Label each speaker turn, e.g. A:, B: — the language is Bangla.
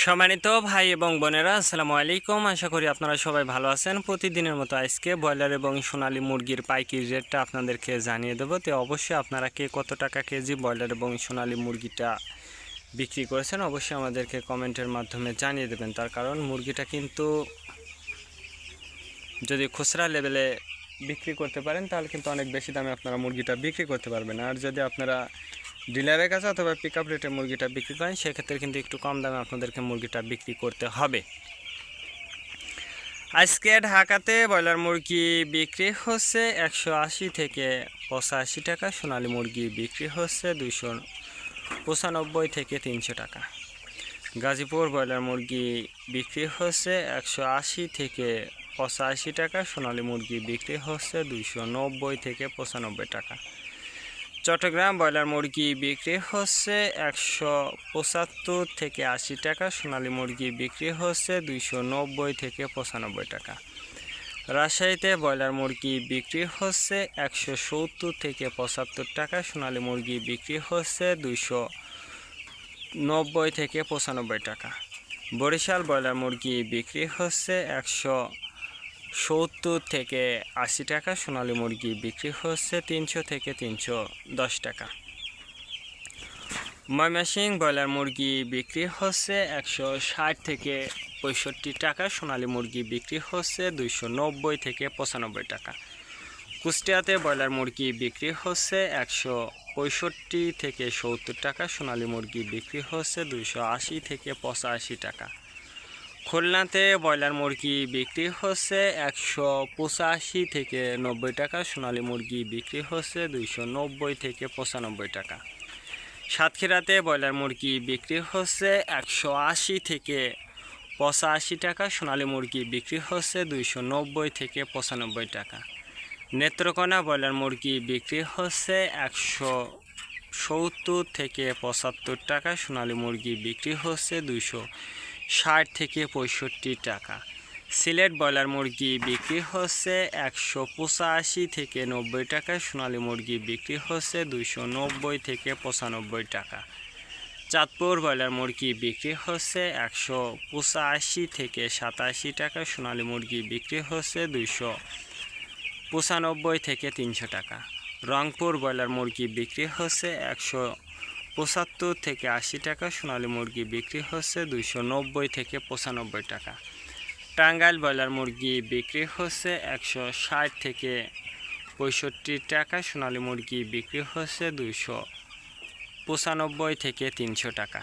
A: সম্মানিত ভাই এবং বোনেরা, আসসালামু আলাইকুম। আশা করি আপনারা সবাই ভালো আছেন। প্রতিদিনের মতো আজকে ব্রয়লার এবং সোনালী মুরগির পাইকারি রেটটা আপনাদেরকে জানিয়ে দেবো। তো অবশ্যই আপনারা কে কত টাকা কেজি ব্রয়লার এবং সোনালী মুরগিটা বিক্রি করেছেন অবশ্যই আমাদেরকে কমেন্টের মাধ্যমে জানিয়ে দেবেন। তার কারণ মুরগিটা কিন্তু যদি খুচরা লেভেলে বিক্রি করতে পারেন তাহলে কিন্তু অনেক বেশি দামে আপনারা মুরগিটা বিক্রি করতে পারবেন। আর যদি আপনারা ডিলারের কাছে অথবা পিক আপ রেটে মুরগিটা বিক্রি করেন সেক্ষেত্রে কিন্তু একটু কম দামে আপনাদেরকে মুরগিটা বিক্রি করতে হবে। আজকে ঢাকাতে ব্রয়লার মুরগি বিক্রি হচ্ছে 180 থেকে 85 টাকা, সোনালী মুরগি বিক্রি হচ্ছে 295 থেকে 300 টাকা। গাজীপুর ব্রয়লার মুরগি বিক্রি হচ্ছে 180 থেকে 85 টাকা, সোনালী মুরগি বিক্রি হচ্ছে 290 থেকে 95 টাকা। চট্টগ্রাম ব্রয়লার মুরগি বিক্রি হচ্ছে 175 থেকে 80 টাকা, সোনালী মুরগি বিক্রি হচ্ছে 290 থেকে 95 টাকা। রাজশাহীতে ব্রয়লার মুরগি বিক্রি হচ্ছে 170 থেকে 75 টাকা, সোনালী মুরগি বিক্রি হচ্ছে 290 থেকে 95 টাকা। বরিশাল ব্রয়লার মুরগি বিক্রি হচ্ছে 170 থেকে 80 টাকা, সোনালী মুরগি বিক্রি হচ্ছে 300 থেকে 310 টাকা। ময়মনসিংহ ব্রয়লার মুরগি বিক্রি হচ্ছে 160 থেকে 65 টাকা, সোনালী মুরগি বিক্রি হচ্ছে 290 থেকে 95 টাকা। কুষ্টিয়াতে ব্রয়লার মুরগি বিক্রি হচ্ছে 165 থেকে 70 টাকা, সোনালী মুরগি বিক্রি হচ্ছে 280 থেকে 85 টাকা। খুলনাতে ব্রয়লার মুরগি বিক্রি হচ্ছে 185 থেকে 90 টাকা, সোনালী মুরগি বিক্রি হচ্ছে 290 থেকে 95 টাকা। সাতক্ষীরাতে ব্রয়লার মুরগি বিক্রি হচ্ছে 180 থেকে 85 টাকা, সোনালী মুরগি বিক্রি হচ্ছে 290 থেকে 95 টাকা। নেত্রকোনা ব্রয়লার মুরগি বিক্রি হচ্ছে 170 থেকে 75 টাকা, সোনালী মুরগি বিক্রি হচ্ছে 260 থেকে 65 টাকা। সিলেট ব্রয়লার মুরগি বিক্রি হচ্ছে 185 থেকে 90 টাকা, সোনালী মুরগি বিক্রি হচ্ছে 290 থেকে 95 টাকা। চাঁদপুর ব্রয়লার মুরগি বিক্রি হচ্ছে 185 থেকে 87 টাকা, সোনালী মুরগি বিক্রি হচ্ছে 295 থেকে 300 টাকা। রংপুর ব্রয়লার মুরগি বিক্রি হচ্ছে 175 থেকে 80 টাকা, সোনালী মুরগি বিক্রি হচ্ছে 290 থেকে 95 টাকা। টাঙ্গাইল ব্রয়লার মুরগি বিক্রি হচ্ছে 160 থেকে 65 টাকা, সোনালী মুরগি বিক্রি হচ্ছে 295 থেকে 300 টাকা।